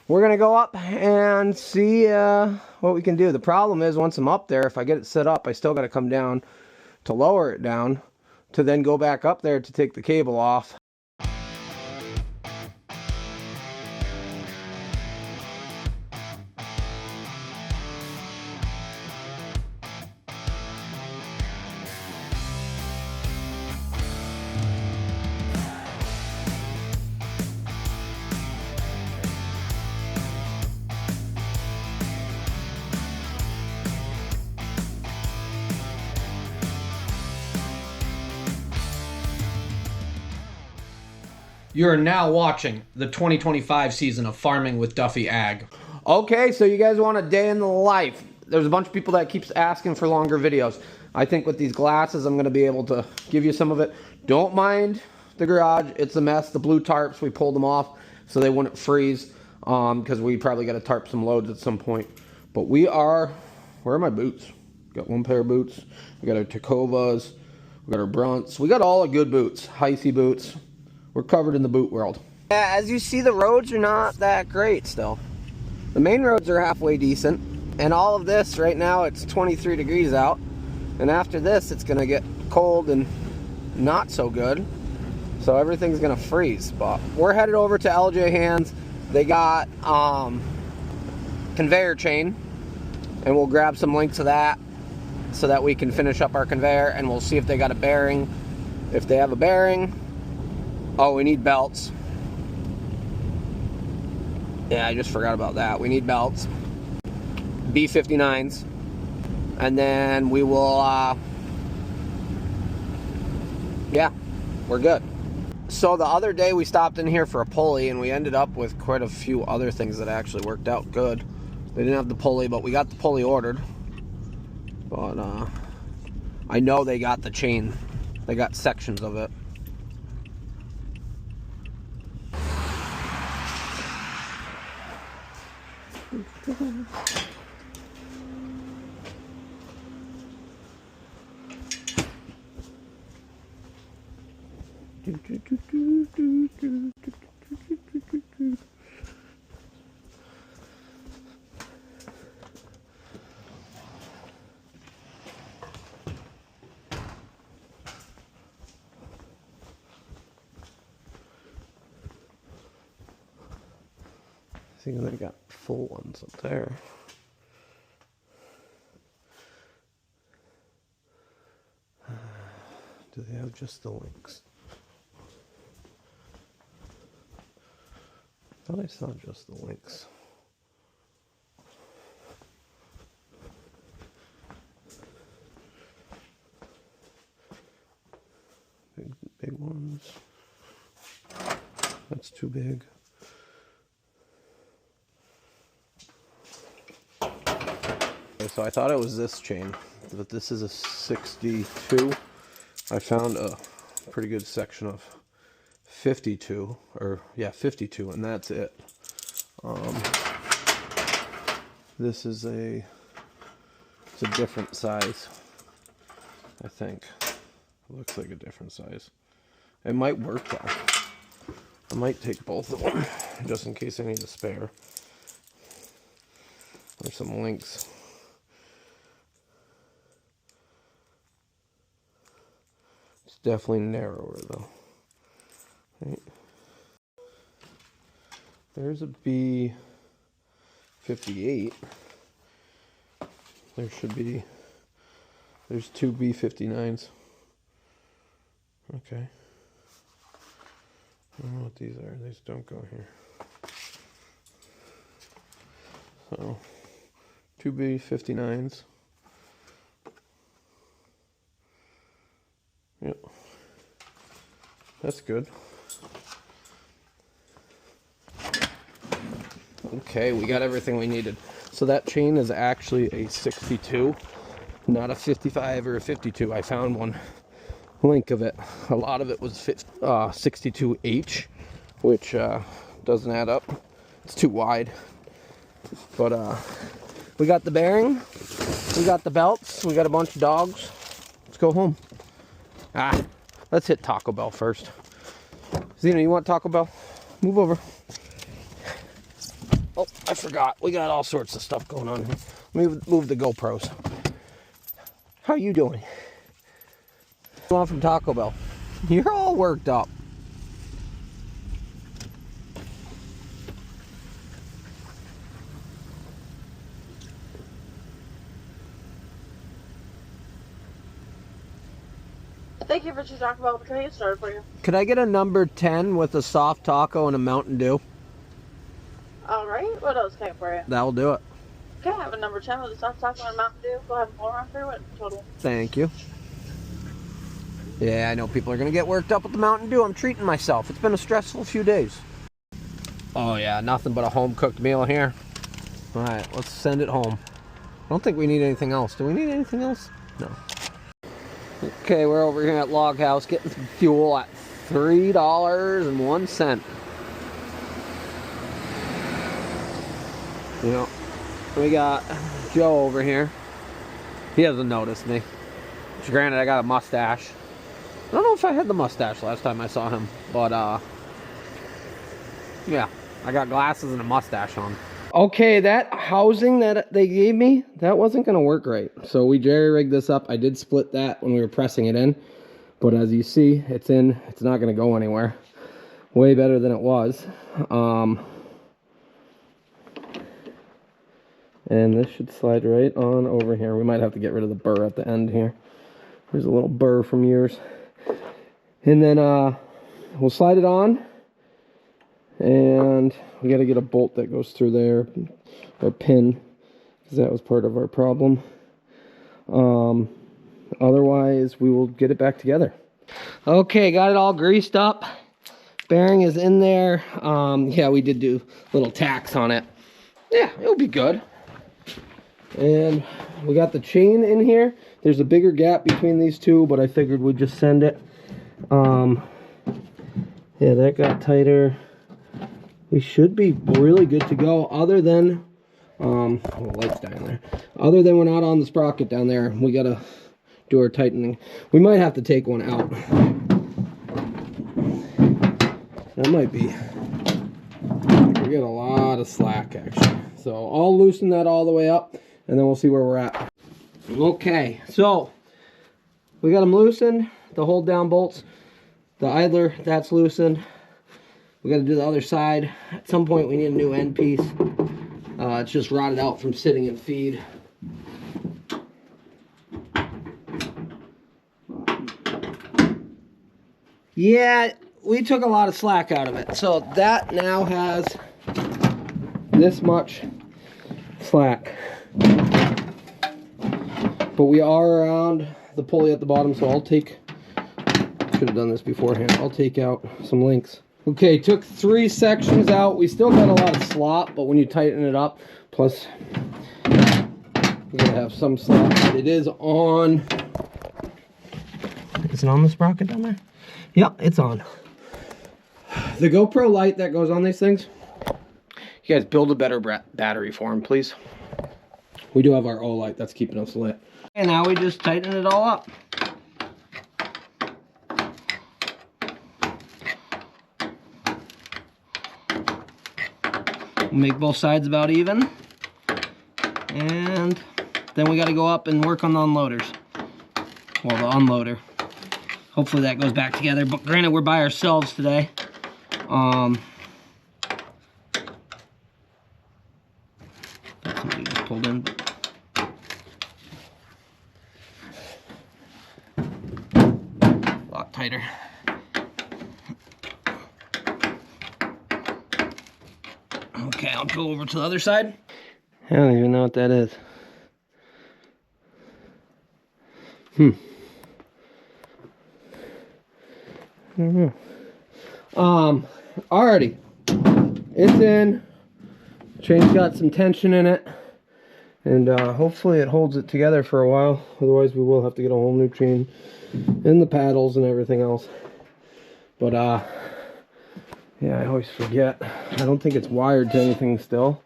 we're gonna go up and see what we can do. The problem is, once I'm up there, if I get it set up, I still got to come down to lower it down to then go back up there to take the cable off. You're now watching the 2025 season of Farming with Duffy Ag. Okay, so you guys want a day in the life. There's a bunch of people that keeps asking for longer videos. I think with these glasses, I'm going to be able to give you some of it. Don't mind the garage. It's a mess. The blue tarps, we pulled them off so they wouldn't freeze because we probably got to tarp some loads at some point. But we are, where are my boots? Got one pair of boots. We got our Tacovas. We got our Brunts. We got all the good boots, Heisey boots. We're covered in the boot world. Yeah, as you see, the roads are not that great still. The main roads are halfway decent. And all of this, right now, it's 23 degrees out. And after this, it's going to get cold and not so good. So everything's going to freeze. But we're headed over to LJ Hands. They got conveyor chain. And we'll grab some links of that so that we can finish up our conveyor. And we'll see if they got a bearing. If they have a bearing... Oh, we need belts. Yeah, I just forgot about that. We need belts. B59s. And then we will, yeah, we're good. So the other day we stopped in here for a pulley and we ended up with quite a few other things that actually worked out good. They didn't have the pulley, but we got the pulley ordered. But, I know they got the chain. They got sections of it. I think they got full ones up there. Do they have just the links? I thought I saw just the links. Big ones. That's too big. So I thought it was this chain, but this is a 62. I found a pretty good section of 52, or yeah, 52, and that's it. This is it's a different size, I think. It looks like a different size. It might work though. I might take both of them, just in case I need a spare. There's some links. It's definitely narrower though. Right. There's a B58. There's two B59s. Okay. I don't know what these are. These don't go here. So, two B59s. Yep. That's good. Okay, we got everything we needed. So that chain is actually a 62, not a 55 or a 52. I found one link of it. A lot of it was 62H, which doesn't add up. It's too wide. But we got the bearing, we got the belts, we got a bunch of dogs. Let's go home. Let's hit Taco Bell first. Zena, you want Taco Bell? Move over. Oh, I forgot. We got all sorts of stuff going on here. Let me move the GoPros. How are you doing? On from Taco Bell. You're all worked up. Thank you for choosing Taco Bell. Can I get started for you? Could I get a number 10 with a soft taco and a Mountain Dew? Alright, what else can I get for you? That'll do it. Okay, I have a number 10 with a soft taco and a Mountain Dew. Go ahead and pull around through it. Total. Thank you. Yeah, I know people are going to get worked up with the Mountain Dew. I'm treating myself. It's been a stressful few days. Oh yeah, nothing but a home-cooked meal here. All right, let's send it home. I don't think we need anything else. Do we need anything else? No. Okay, we're over here at Log House getting some fuel at $3.01. You know, we got Joe over here. He hasn't noticed me. Which, granted, I got a mustache. I don't know if I had the mustache last time I saw him, but yeah, I got glasses and a mustache on. Okay, that housing that they gave me, that wasn't gonna work right. So we jerry-rigged this up. I did split that when we were pressing it in, but as you see, it's in. It's not gonna go anywhere. Way better than it was. And this should slide right on over here. We might have to get rid of the burr at the end here. There's a little burr from yours. And then we'll slide it on. And we got to get a bolt that goes through there. Or pin. Because that was part of our problem. Otherwise, we will get it back together. Okay, got it all greased up. Bearing is in there. Yeah, we did do little tacks on it. Yeah, it'll be good. And we got the chain in here. There's a bigger gap between these two, but I figured we'd just send it. Yeah, that got tighter. We should be really good to go, other than oh, the light's down there. Other than we're not on the sprocket down there, we gotta do our tightening. We might have to take one out. That might be. We got a lot of slack actually. So I'll loosen that all the way up, and then we'll see where we're at. Okay, so we got them loosened, the hold down bolts, the idler, that's loosened. We got to do the other side. At some point we need a new end piece. It's just rotted out from sitting in feed. Yeah, we took a lot of slack out of it. So that now has this much slack. But we are around the pulley at the bottom, so I'll take, should have done this beforehand, I'll take out some links. Okay, took 3 sections out. We still got a lot of slop, but when you tighten it up, plus we're gonna have some slop. It is on. Is it on the sprocket down there? Yep, it's on. The GoPro light that goes on these things, you guys build a better battery for them, please. We do have our O light that's keeping us lit. And now we just tighten it all up. Make both sides about even. And then we got to go up and work on the unloaders. Well, the unloader. Hopefully that goes back together. But granted, we're by ourselves today. Somebody just pulled in. A lot tighter. Okay, I'll go over to the other side. I don't even know what that is. I don't know. Alrighty. It's in. Chain's got some tension in it. And hopefully it holds it together for a while. Otherwise we will have to get a whole new chain and the paddles and everything else. But yeah, I always forget. I don't think it's wired to anything still.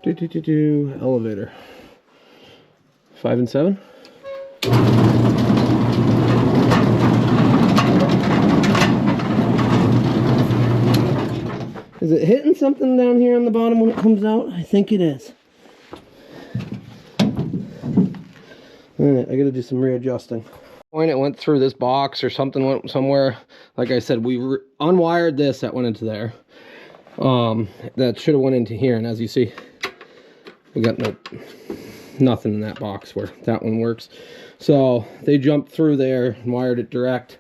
Elevator. 5 and 7. Is it hitting something down here on the bottom when it comes out? I think it is. Alright, I gotta do some readjusting. When it went through this box or something went somewhere, like I said, we unwired this that went into there. That should have went into here, and as you see, we got nothing in that box where that one works. So they jumped through there and wired it direct.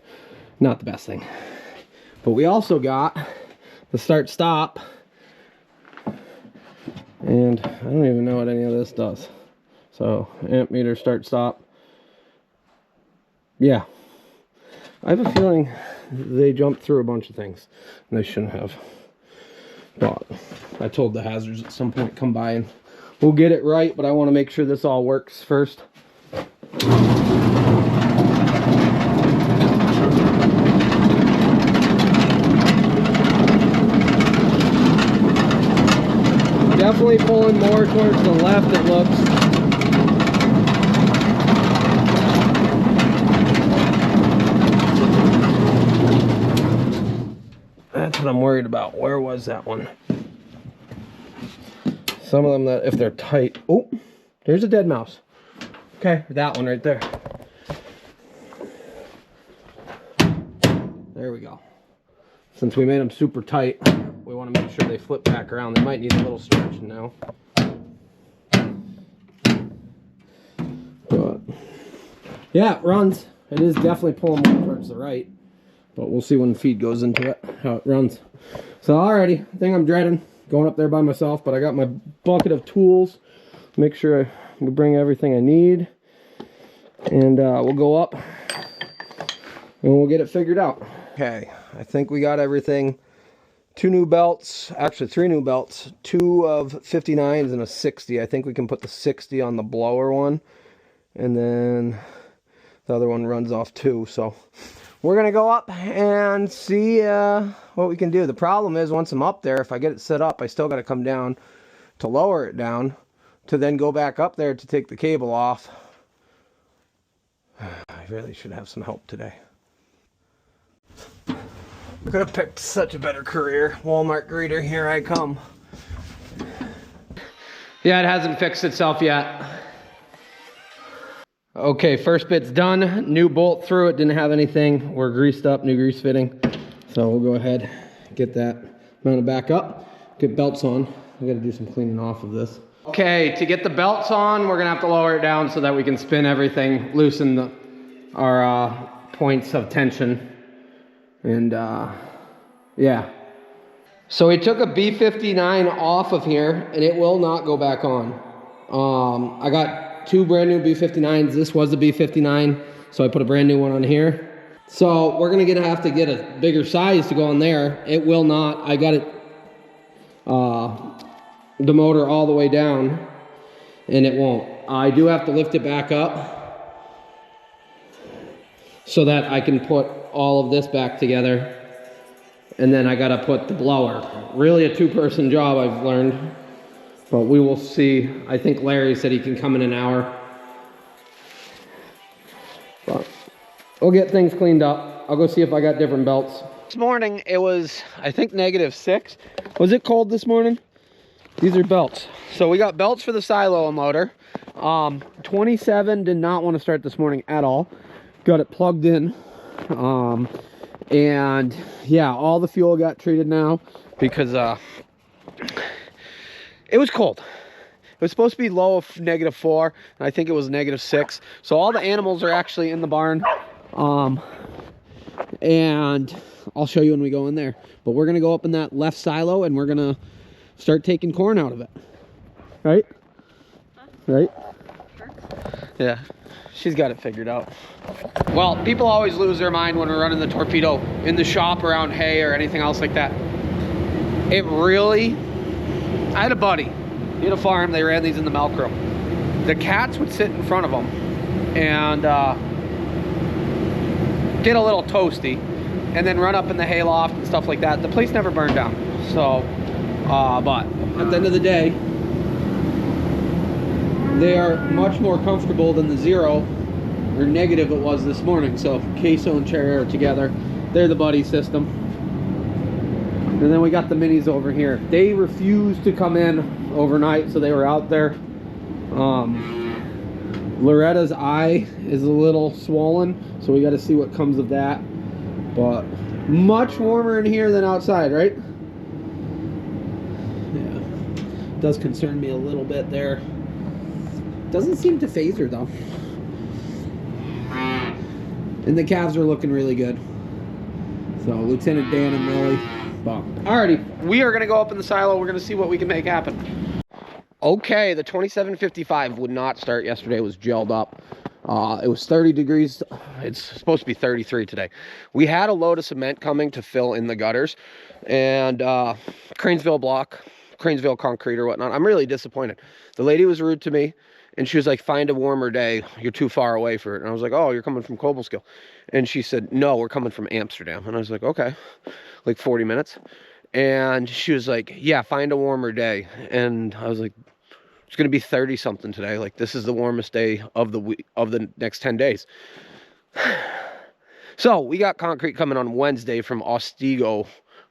Not the best thing. But we also got the start stop, and I don't even know what any of this does. So amp meter, start stop. Yeah, I have a feeling they jumped through a bunch of things and they shouldn't have. But I told the hazards at some point come by and we'll get it right, but I want to make sure this all works first. Definitely pulling more towards the left, it looks. That's what I'm worried about. Where was that one? Some of them that if they're tight. Oh, there's a dead mouse. Okay, that one right there. There we go. Since we made them super tight, we want to make sure they flip back around. They might need a little stretching now. But yeah, it runs. It is definitely pulling more towards the right. But we'll see when the feed goes into it, how it runs. So alrighty, I think I'm dreading going up there by myself, but I got my bucket of tools. Make sure I bring everything I need. And we'll go up and we'll get it figured out. Okay, I think we got everything. 2 new belts, actually 3 new belts. 2 of 59s and a 60. I think we can put the 60 on the blower one. And then the other one runs off too, so we're gonna go up and see what we can do. The problem is once I'm up there, if I get it set up, I still gotta come down to lower it down to then go back up there to take the cable off. I really should have some help today. I could have picked such a better career. Walmart greeter, here I come. Yeah, it hasn't fixed itself yet. Okay, first bit's done. New bolt through it, didn't have anything. We're greased up, new grease fitting. So we'll go ahead, get that mounted back up, get belts on. I gotta do some cleaning off of this. Okay, to get the belts on, we're gonna have to lower it down so that we can spin everything, loosen our points of tension. And yeah. So we took a B59 off of here and it will not go back on. I got 2 brand new B59s. This was the B59, so I put a brand new one on here. So we're gonna have to get a bigger size to go on there. It will not. I got it, the motor all the way down, and it won't. I do have to lift it back up so that I can put all of this back together, and then I gotta put the blower. Really a 2-person job, I've learned. But we will see. I think Larry said he can come in an hour. But we'll get things cleaned up. I'll go see if I got different belts. This morning it was, I think, -6. Was it cold this morning? These are belts. So we got belts for the silo motor. 27 did not want to start this morning at all. Got it plugged in. And yeah, all the fuel got treated now because it was cold. It was supposed to be low of -4, and I think it was -6. So all the animals are actually in the barn. And I'll show you when we go in there. But we're gonna go up in that left silo and we're gonna start taking corn out of it. Right? Right? Sure. Yeah, she's got it figured out. Well, people always lose their mind when we're running the torpedo in the shop around hay or anything else like that. It really, I had a buddy, he had a farm, they ran these in the milk room. The cats would sit in front of them and get a little toasty and then run up in the hayloft and stuff like that. The place never burned down. So, but at the end of the day, they are much more comfortable than the 0 or negative it was this morning. So queso and cherry are together. They're the buddy system. And then we got the minis over here. They refused to come in overnight, so they were out there. Loretta's eye is a little swollen, so we got to see what comes of that. But much warmer in here than outside, right? Yeah. Does concern me a little bit there. Doesn't seem to phase her though. And the calves are looking really good. So Lieutenant Dan and Millie. Alrighty, we are gonna go up in the silo. We're gonna see what we can make happen. Okay, the 2755 would not start yesterday. It was gelled up. It was 30 degrees. It's supposed to be 33 today. We had a load of cement coming to fill in the gutters, and Cranesville block, Cranesville concrete or whatnot. I'm really disappointed. The lady was rude to me, and she was like, find a warmer day. You're too far away for it. And I was like, oh, you're coming from Cobleskill. And she said, no, we're coming from Amsterdam. And I was like, okay, like 40 minutes. And she was like, yeah, find a warmer day. And I was like, it's going to be 30 something today. Like, this is the warmest day of the week, of the next 10 days. So we got concrete coming on Wednesday from Ostigo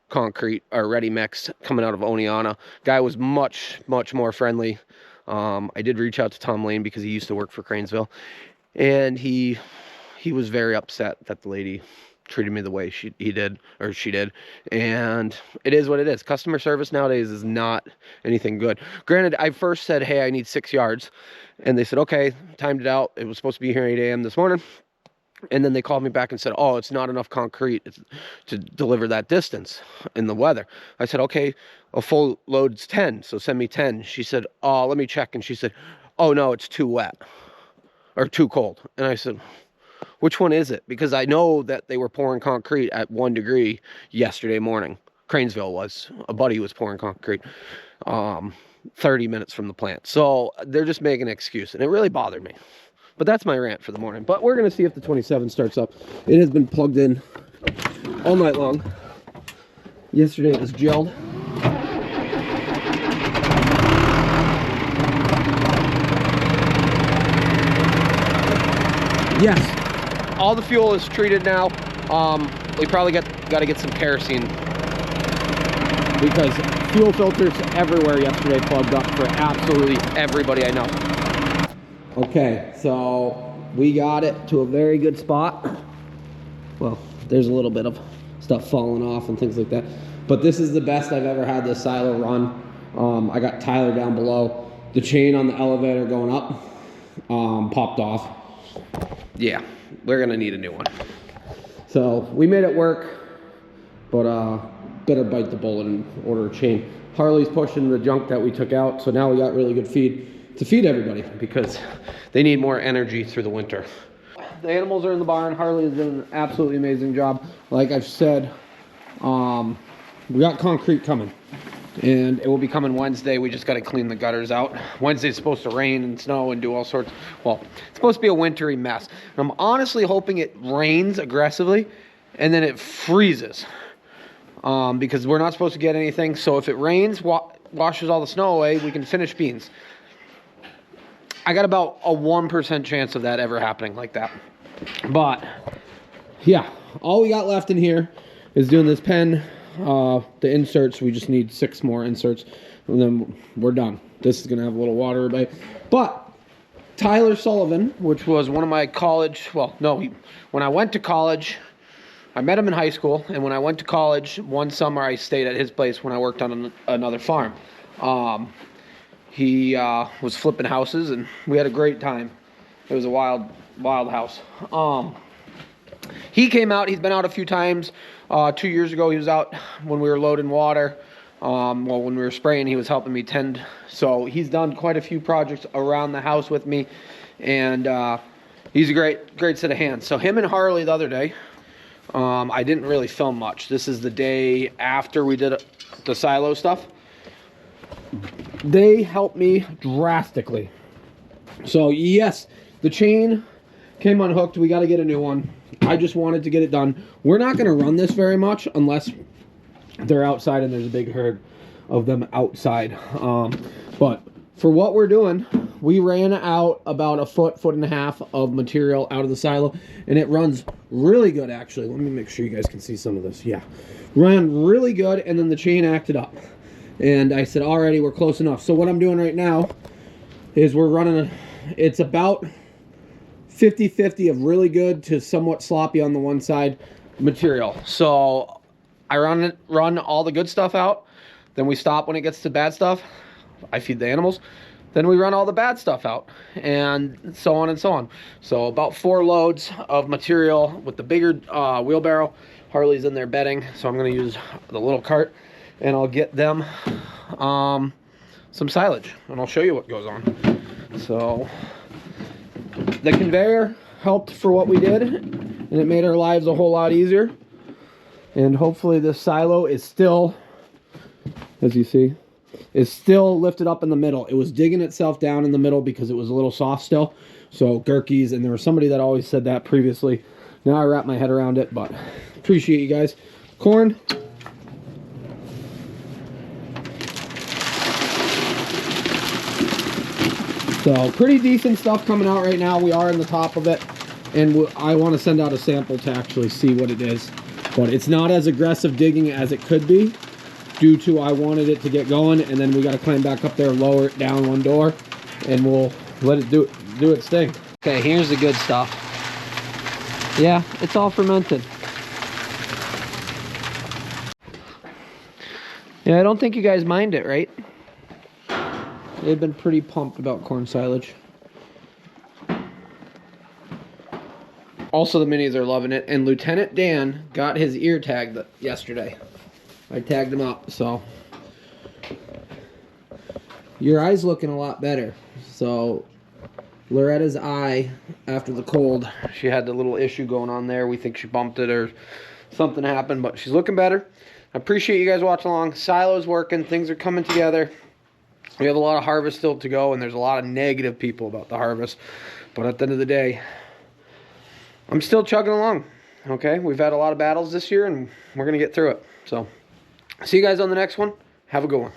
Concrete, or Ready Mix, coming out of Oneonta. Guy was much more friendly. I did reach out to Tom Lane because he used to work for Cranesville, and he was very upset that the lady treated me the way she did, and it is what it is. Customer service nowadays is not anything good. Granted, I first said, hey, I need 6 yards, and they said, okay, timed it out. It was supposed to be here at 8 a.m. this morning, and then they called me back and said, oh, it's not enough concrete to deliver that distance in the weather. I said, okay, a full load's 10, so send me 10. She said, oh, let me check, and she said, oh no, it's too wet or too cold. And I said, which one is it? Because I know that they were pouring concrete at 1 degree yesterday morning. Cranesville was. A buddy was pouring concrete 30 minutes from the plant. So they're just making an excuse, and it really bothered me. But that's my rant for the morning. But we're going to see if the 27 starts up. It has been plugged in all night long. Yesterday it was gelled. Yes. All the fuel is treated now. We probably got to get some kerosene, because fuel filters everywhere yesterday plugged up for absolutely everybody I know. Okay, so we got it to a very good spot. Well, there's a little bit of stuff falling off and things like that, but this is the best I've ever had this silo run. I got Tyler down below. The chain on the elevator going up popped off. Yeah, we're gonna need a new one. So we made it work, but better bite the bullet and order a chain. Harley's pushing the junk that we took out, so now we got really good feed to feed everybody, because they need more energy through the winter. The animals are in the barn. Harley has done an absolutely amazing job. Like I've said, we got concrete coming, and it will be coming Wednesday. We just got to clean the gutters out. Wednesday's supposed to rain and snow and do all sorts. Well, it's supposed to be a wintry mess. And I'm honestly hoping it rains aggressively and then it freezes, because we're not supposed to get anything. So if it rains, washes all the snow away, we can finish beans. I got about a 1% chance of that ever happening like that. But yeah, all we got left in here is doing this pen. The inserts, we just need 6 more inserts, and then we're done. This is gonna have a little water bite. But Tyler Sullivan, which was one of my college, well, no, when I went to college, I met him in high school, and when I went to college one summer, I stayed at his place when I worked on another farm. He was flipping houses, and we had a great time. It was a wild house. He came out. He's been out a few times. 2 years ago, he was out when we were loading water. When we were spraying, he was helping me tend. So he's done quite a few projects around the house with me, and he's a great set of hands. So him and Harley the other day, I didn't really film much. This is the day after we did the silo stuff. They helped me drastically. So yes, the chain came unhooked. We got to get a new one. I just wanted to get it done. We're not going to run this very much unless they're outside and there's a big herd of them outside. But for what we're doing, we ran out about a foot and a half of material out of the silo, and it runs really good, actually. Let me make sure you guys can see some of this. Yeah, ran really good, and then the chain acted up. And I said, alrighty, we're close enough. So what I'm doing right now is we're running, it's about 50-50 of really good to somewhat sloppy on the one side material. So I run all the good stuff out, then we stop when it gets to bad stuff. I feed the animals. Then we run all the bad stuff out, and so on and so on. So about 4 loads of material with the bigger wheelbarrow. Harley's in there bedding, so I'm gonna use the little cart, and I'll get them some silage, and I'll show you what goes on. So the conveyor helped for what we did, and it made our lives a whole lot easier. And hopefully this silo is still, as you see, is still lifted up in the middle. It was digging itself down in the middle because it was a little soft still. So Gurkies, and there was somebody that always said that previously. Now I wrap my head around it, but appreciate you guys. Corn. So pretty decent stuff coming out right now. We are in the top of it, and I want to send out a sample to actually see what it is. But it's not as aggressive digging as it could be, due to I wanted it to get going, and then we got to climb back up there, lower it down one door, and we'll let it do its thing. Okay, here's the good stuff. Yeah, it's all fermented. Yeah, I don't think you guys mind it, right? They've been pretty pumped about corn silage. Also, the minis are loving it, and Lieutenant Dan got his ear tagged yesterday. I tagged him up, so your eye's looking a lot better. So Loretta's eye, after the cold, she had the little issue going on there. We think she bumped it or something happened, but she's looking better. I appreciate you guys watching along. Silo's working, things are coming together. We have a lot of harvest still to go, and there's a lot of negative people about the harvest, but at the end of the day, I'm still chugging along. Okay, we've had a lot of battles this year, and we're gonna get through it. So see you guys on the next one. Have a good one.